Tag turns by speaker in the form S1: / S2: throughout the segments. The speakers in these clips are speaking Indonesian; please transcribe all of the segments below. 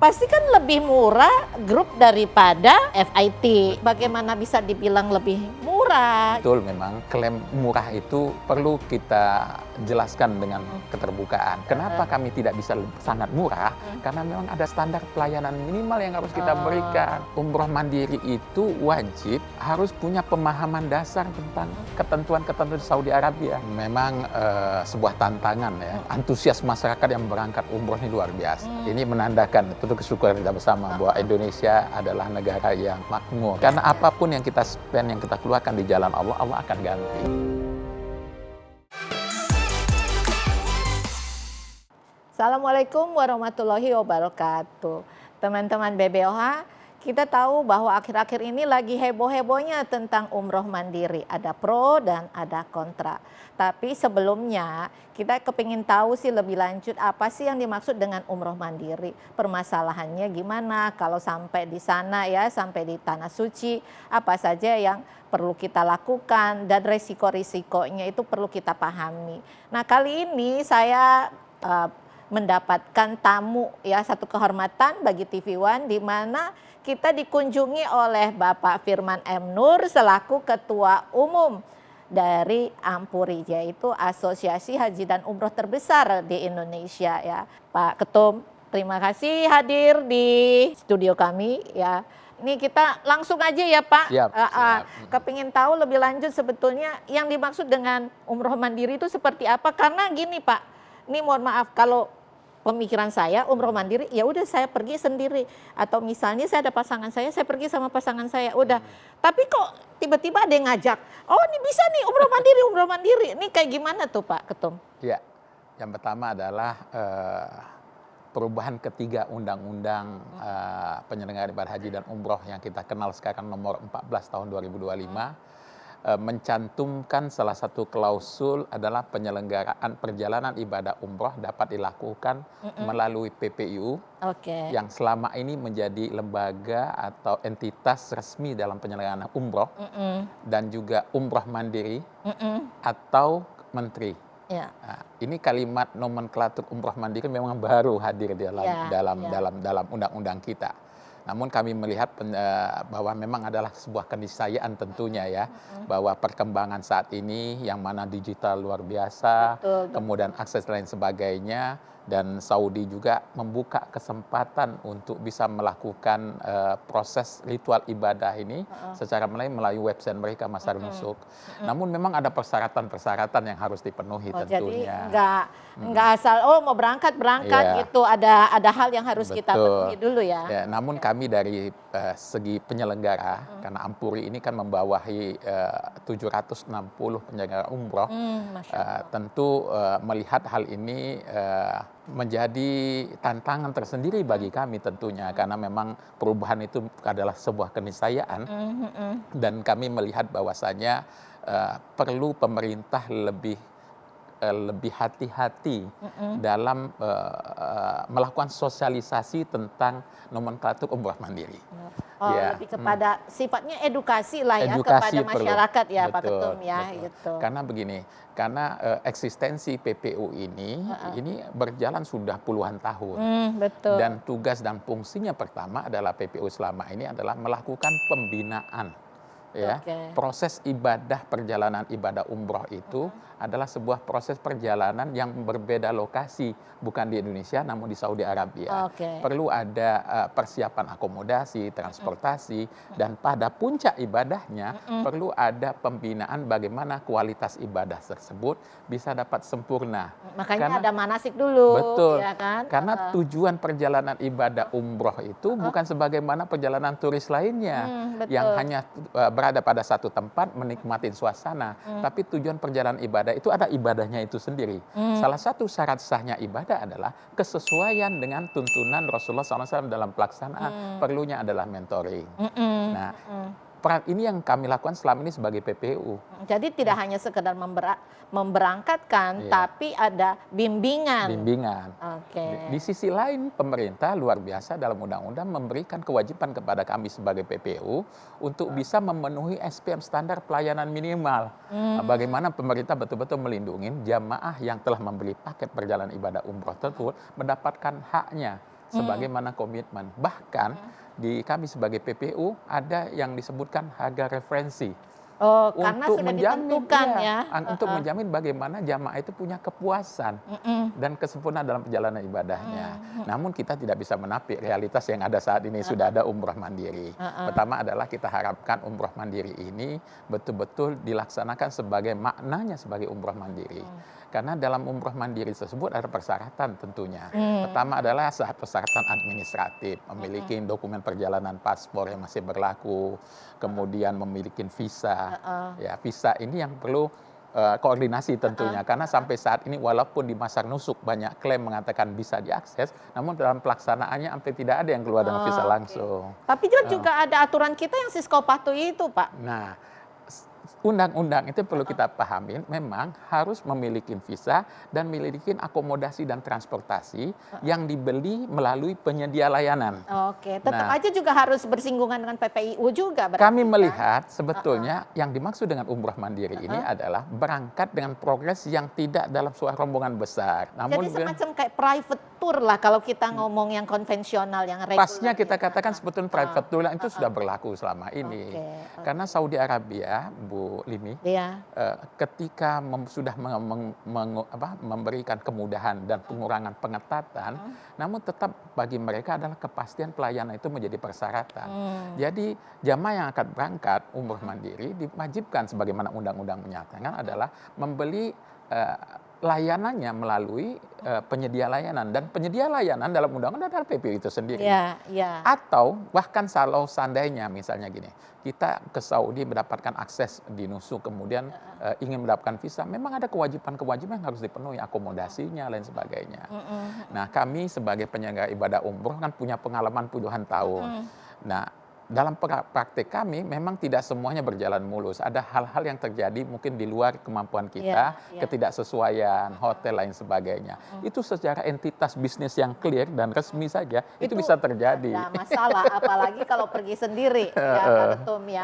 S1: pasti kan lebih murah grup daripada FIT. Bagaimana bisa dibilang lebih murah?
S2: Betul, memang klaim murah itu perlu kita jelaskan dengan keterbukaan. Kenapa kami tidak bisa sangat murah? Karena memang ada standar pelayanan minimal yang harus kita berikan. Umroh mandiri itu wajib harus punya pemahaman dasar tentang ketentuan-ketentuan Saudi Arabia. Memang sebuah tantangan ya. Antusias masyarakat yang berangkat umroh ini luar biasa. Ini menandakan tentu kesyukuran kita bersama bahwa Indonesia adalah negara yang makmur. Karena apapun yang kita spend, yang kita keluarkan di jalan Allah, Allah akan ganti.
S1: Assalamualaikum warahmatullahi wabarakatuh. Teman-teman BBOH, kita tahu bahwa akhir-akhir ini lagi heboh-hebohnya tentang umroh mandiri. Ada pro dan ada kontra. Tapi sebelumnya kita kepingin tahu sih lebih lanjut apa sih yang dimaksud dengan umroh mandiri. Permasalahannya gimana kalau sampai di sana ya, sampai di Tanah Suci. Apa saja yang perlu kita lakukan dan resiko-risikonya itu perlu kita pahami. Nah kali ini saya mendapatkan tamu ya, satu kehormatan bagi TV One di mana kita dikunjungi oleh Bapak Firman M. Nur selaku Ketua Umum dari Ampuri, yaitu Asosiasi Haji dan Umroh terbesar di Indonesia ya. Pak Ketum, terima kasih hadir di studio kami ya. Ini kita langsung aja ya Pak.
S2: Siap.
S1: Kepingin tahu lebih lanjut sebetulnya yang dimaksud dengan umroh mandiri itu seperti apa? Karena gini Pak, ini mohon maaf kalau pemikiran saya umroh mandiri ya udah saya pergi sendiri, atau misalnya saya ada pasangan saya pergi sama pasangan saya udah. Tapi kok tiba-tiba ada yang ngajak, oh ini bisa nih umroh mandiri. Ini kayak gimana tuh Pak Ketum?
S2: Ya, yang pertama adalah perubahan ketiga undang-undang penyelenggaraan ibadah haji dan umroh yang kita kenal sekarang nomor 14 tahun 2025. Mencantumkan salah satu klausul adalah penyelenggaraan perjalanan ibadah umroh dapat dilakukan melalui PPIU yang selama ini menjadi lembaga atau entitas resmi dalam penyelenggaraan umroh dan juga umroh mandiri atau menteri. Ya. Nah, ini kalimat nomenklatur umroh mandiri memang baru hadir di dalam undang-undang kita. Namun kami melihat bahwa memang adalah sebuah keniscayaan tentunya ya, bahwa perkembangan saat ini yang mana digital luar biasa, kemudian akses lain sebagainya, dan Saudi juga membuka kesempatan untuk bisa melakukan proses ritual ibadah ini secara melalui website mereka Masar Nusuk. Namun memang ada persyaratan-persyaratan yang harus dipenuhi tentunya.
S1: Jadi nggak asal mau berangkat gitu, ada hal yang harus kita penuhi dulu ya.
S2: Namun kami dari segi penyelenggara, karena Ampuri ini kan membawahi 760 penyelenggara umroh, tentu melihat hal ini menjadi tantangan tersendiri bagi kami tentunya, karena memang perubahan itu adalah sebuah keniscayaan dan kami melihat bahwasanya perlu pemerintah lebih hati-hati dalam melakukan sosialisasi tentang nomenklatur umroh mandiri.
S1: Lebih kepada sifatnya edukasi lah ya, kepada masyarakat ya Pak Ketum ya. Gitu.
S2: Karena begini, karena eksistensi PPU ini berjalan sudah puluhan tahun.
S1: Betul.
S2: Dan tugas dan fungsinya pertama adalah PPU selama ini adalah melakukan pembinaan. Ya, proses ibadah perjalanan ibadah umroh itu adalah sebuah proses perjalanan yang berbeda lokasi, bukan di Indonesia namun di Saudi Arabia. Perlu ada persiapan akomodasi, transportasi, dan pada puncak ibadahnya perlu ada pembinaan bagaimana kualitas ibadah tersebut bisa dapat sempurna.
S1: Makanya ada manasik dulu.
S2: Betul.
S1: Ya kan?
S2: Karena tujuan perjalanan ibadah umroh itu bukan sebagaimana perjalanan turis lainnya yang hanya berada pada satu tempat menikmati suasana, tapi tujuan perjalanan ibadah itu ada ibadahnya itu sendiri. Salah satu syarat sahnya ibadah adalah kesesuaian dengan tuntunan Rasulullah SAW dalam pelaksanaan. Perlunya adalah mentoring. Nah, peran ini yang kami lakukan selama ini sebagai PPU.
S1: Jadi tidak hanya sekedar memberangkatkan, tapi ada bimbingan.
S2: Di sisi lain pemerintah luar biasa dalam undang-undang memberikan kewajiban kepada kami sebagai PPU untuk bisa memenuhi SPM standar pelayanan minimal. Bagaimana pemerintah betul-betul melindungi jamaah yang telah membeli paket perjalanan ibadah umroh tersebut mendapatkan haknya sebagaimana komitmen. Bahkan di kami sebagai PPU ada yang disebutkan harga referensi.
S1: Oh, karena sudah ditentukan ya.
S2: Untuk menjamin bagaimana jamaah itu punya kepuasan dan kesempurnaan dalam perjalanan ibadahnya. Namun kita tidak bisa menampik realitas yang ada saat ini, sudah ada umroh mandiri. Pertama adalah kita harapkan umroh mandiri ini betul-betul dilaksanakan sebagai maknanya sebagai umroh mandiri. Karena dalam umroh mandiri tersebut ada persyaratan tentunya. Pertama adalah persyaratan administratif, memiliki dokumen perjalanan paspor yang masih berlaku, kemudian memiliki visa. Ya, visa ini yang perlu koordinasi tentunya, karena sampai saat ini walaupun di Masar Nusuk banyak klaim mengatakan bisa diakses, namun dalam pelaksanaannya sampai tidak ada yang keluar dengan visa langsung.
S1: Tapi juga ada aturan kita yang sisko patuhi itu, Pak.
S2: Nah, undang-undang itu perlu kita pahamin, memang harus memiliki visa dan memiliki akomodasi dan transportasi yang dibeli melalui penyedia layanan.
S1: Oke, tetap aja juga harus bersinggungan dengan PPIU juga.
S2: Kami melihat sebetulnya yang dimaksud dengan umroh mandiri ini adalah berangkat dengan progres yang tidak dalam sebuah rombongan besar.
S1: Jadi semacam kayak private tour lah kalau kita ngomong yang konvensional, yang reguler.
S2: Pasnya kita katakan sebetulnya private tour itu sudah berlaku selama ini. Karena Saudi Arabia, Bu Limi, ketika sudah memberikan kemudahan dan pengurangan pengetatan, namun tetap bagi mereka adalah kepastian pelayanan itu menjadi persyaratan. Jadi jamaah yang akan berangkat umroh mandiri diwajibkan sebagaimana undang-undang menyatakan adalah membeli layanannya melalui penyedia layanan, dan penyedia layanan dalam undang-undang adalah PPU itu sendiri. Atau bahkan kalau seandainya misalnya gini, kita ke Saudi mendapatkan akses di Nusuk, kemudian ingin mendapatkan visa, memang ada kewajiban-kewajiban yang harus dipenuhi, akomodasinya lain sebagainya. Nah, kami sebagai penyelenggara ibadah umroh kan punya pengalaman puluhan tahun. Nah, dalam praktek kami memang tidak semuanya berjalan mulus. Ada hal-hal yang terjadi mungkin di luar kemampuan kita, ketidaksesuaian, hotel lain sebagainya. Itu secara entitas bisnis yang clear dan resmi saja itu bisa terjadi.
S1: Ada masalah, apalagi kalau pergi sendiri, ya Pak Ketum ya.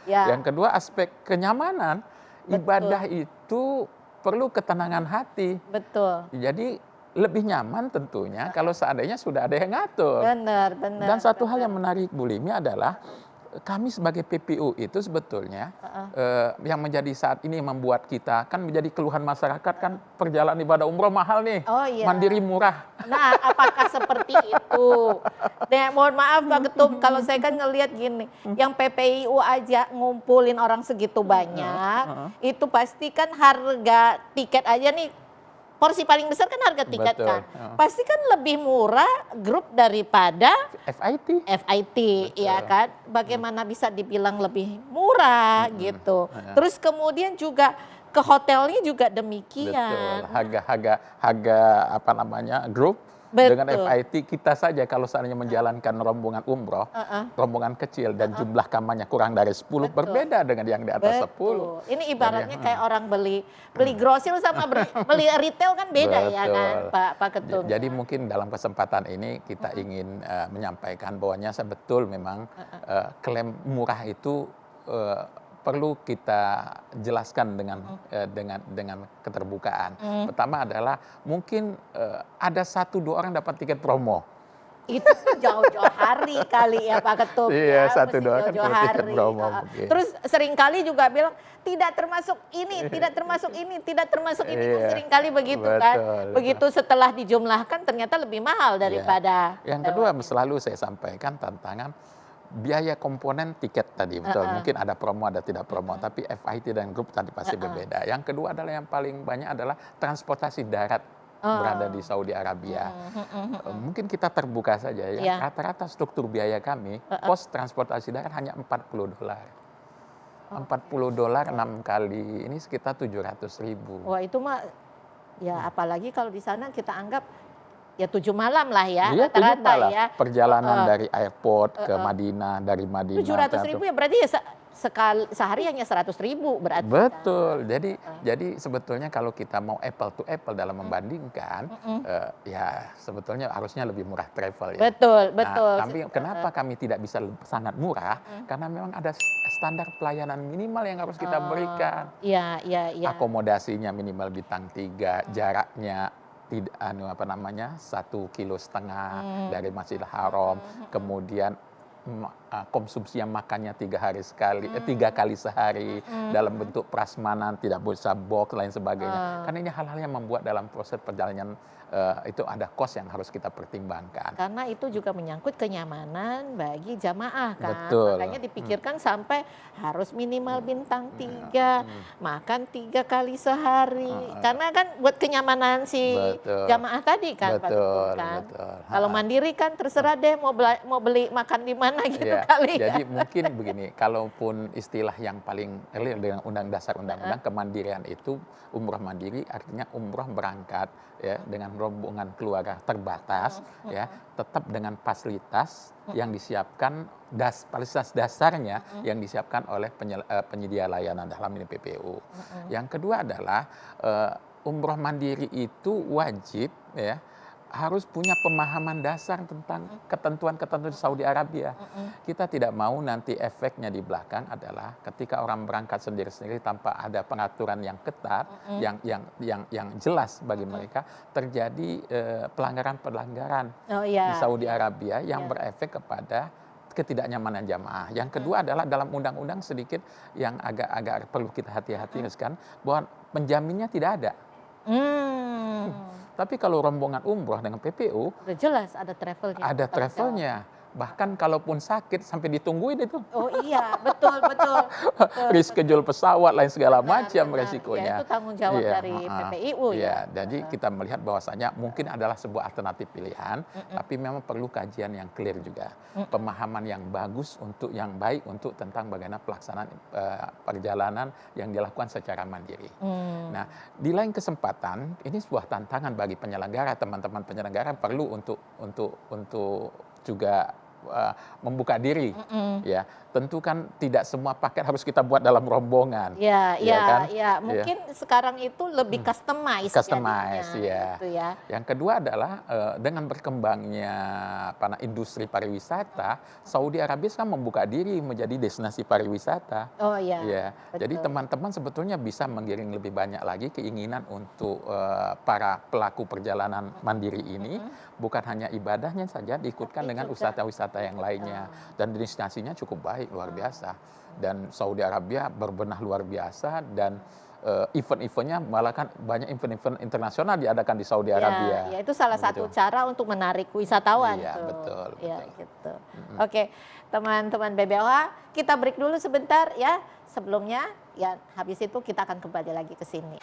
S2: Yang kedua, aspek kenyamanan. Ibadah itu perlu ketenangan hati.
S1: Betul.
S2: Jadi lebih nyaman tentunya kalau seandainya sudah ada yang ngatur.
S1: Benar.
S2: Dan satu hal yang menarik Bu Limi adalah kami sebagai PPU itu sebetulnya yang menjadi saat ini membuat kita kan menjadi keluhan masyarakat kan perjalanan ibadah umroh mahal nih, mandiri murah.
S1: Nah, apakah seperti itu? Nah, mohon maaf Pak Ketum, kalau saya kan ngelihat gini, yang PPIU aja ngumpulin orang segitu banyak, itu pasti kan harga tiket aja nih. Porsi paling besar kan harga tiket kan. Pasti kan lebih murah grup daripada FIT, ya kan. Bagaimana bisa dibilang lebih murah gitu. Terus kemudian juga ke hotelnya juga demikian.
S2: Betul. Harga grup dengan FIT kita saja kalau seandainya menjalankan rombongan umroh, rombongan kecil dan jumlah kamarnya kurang dari 10, berbeda dengan yang di atas 10.
S1: Ini ibaratnya kayak orang beli grosir sama beli retail kan beda ya kan Pak Ketum.
S2: Jadi mungkin dalam kesempatan ini kita ingin menyampaikan bahwanya betul memang klaim murah itu perlu kita jelaskan dengan keterbukaan. Pertama adalah mungkin ada 1-2 orang dapat tiket promo.
S1: Itu jauh-jauh hari kali ya Pak Ketum.
S2: Iya,
S1: ya,
S2: 1-2 kan tiket promo.
S1: Terus seringkali juga bilang tidak termasuk ini, tidak termasuk ini, tidak termasuk ini. Seringkali begitu kan. Begitu setelah dijumlahkan ternyata lebih mahal daripada.
S2: Yang kedua selalu saya sampaikan tantangan biaya komponen tiket tadi, betul. Mungkin ada promo, ada tidak promo, tapi FIT dan grup tadi pasti berbeda. Yang kedua adalah yang paling banyak adalah transportasi darat berada di Saudi Arabia. Mungkin kita terbuka saja ya. Rata-rata struktur biaya kami, pos transportasi darat hanya $40. $40 6 kali, ini sekitar 700.000.
S1: Wah itu mah, ya apalagi kalau di sana kita anggap ya 7 malam lah ya, rata-rata ya.
S2: Perjalanan dari airport ke Madinah, dari Madinah.
S1: 700.000 ya berarti ya sehari hanya 100.000 berarti.
S2: Betul. Jadi sebetulnya kalau kita mau apple to apple dalam membandingkan, ya sebetulnya harusnya lebih murah travel ya.
S1: Betul.
S2: Tapi kenapa kami tidak bisa sangat murah? Karena memang ada standar pelayanan minimal yang harus kita berikan.
S1: Iya.
S2: Akomodasinya minimal bintang 3, jaraknya tidak 1,5 kilo dari Masjidil Haram, kemudian konsumsi yang makannya 3 kali sehari dalam bentuk prasmanan, tidak bisa box lain sebagainya. Karena ini hal-hal yang membuat dalam proses perjalanan itu ada kos yang harus kita pertimbangkan.
S1: Karena itu juga menyangkut kenyamanan bagi jamaah kan.
S2: Betul.
S1: Makanya dipikirkan sampai harus minimal bintang 3, makan 3 kali sehari. Karena kan buat kenyamanan si
S2: Betul.
S1: jamaah tadi kan, Pak Tengku,
S2: Betul,
S1: kan.
S2: betul.
S1: Kalau mandiri kan terserah deh mau beli makan di mana gitu
S2: Iya,
S1: kali ya.
S2: jadi mungkin begini, kalaupun istilah yang paling real dengan undang-undang kemandirian itu umroh mandiri artinya umroh berangkat ya dengan rombongan keluarga terbatas ya, tetap dengan fasilitas yang disiapkan fasilitas dasarnya yang disiapkan oleh penyedia layanan dalam ini PPU. Yang kedua adalah umroh mandiri itu wajib ya harus punya pemahaman dasar tentang ketentuan-ketentuan Saudi Arabia. Kita tidak mau nanti efeknya di belakang adalah ketika orang berangkat sendiri-sendiri tanpa ada pengaturan yang ketat, yang jelas bagi mereka, terjadi pelanggaran-pelanggaran di Saudi Arabia yang berefek kepada ketidaknyamanan jamaah. Yang kedua adalah dalam undang-undang sedikit yang agak perlu kita hati-hati kan, bahwa penjaminnya tidak ada. Tapi kalau rombongan umroh dengan PPU,
S1: udah jelas ada travelnya.
S2: ada travelnya. Bahkan kalaupun sakit sampai ditungguin itu.
S1: Oh iya, betul.
S2: Reschedule pesawat lain segala macam
S1: Benar.
S2: resikonya.
S1: Ya, itu tanggung jawab dari PPIU ya.
S2: Jadi kita melihat bahwasanya mungkin adalah sebuah alternatif pilihan, tapi memang perlu kajian yang clear juga. Pemahaman yang bagus yang baik untuk tentang bagaimana pelaksanaan perjalanan yang dilakukan secara mandiri. Nah, di lain kesempatan ini sebuah tantangan bagi penyelenggara, teman-teman penyelenggara perlu untuk juga membuka diri, ya. Tentu kan tidak semua paket harus kita buat dalam rombongan.
S1: Mungkin sekarang itu lebih customize
S2: ya.
S1: Gitu ya.
S2: Yang kedua adalah dengan berkembangnya industri pariwisata, Saudi Arabia sekarang membuka diri menjadi destinasi pariwisata.
S1: Oh iya.
S2: Ya. Jadi teman-teman sebetulnya bisa menggiring lebih banyak lagi keinginan untuk para pelaku perjalanan mandiri ini, bukan hanya ibadahnya saja diikutkan dengan wisata-wisata yang lainnya, dan destinasinya cukup baik, luar biasa. Dan Saudi Arabia berbenah luar biasa, dan event-eventnya malah kan banyak event-event internasional diadakan di Saudi Arabia.
S1: Ya, itu salah satu cara untuk menarik wisatawan.
S2: Iya,
S1: tuh.
S2: betul.
S1: Ya, gitu. Oke, teman-teman BBOH, kita break dulu sebentar ya. Sebelumnya, ya habis itu kita akan kembali lagi ke sini.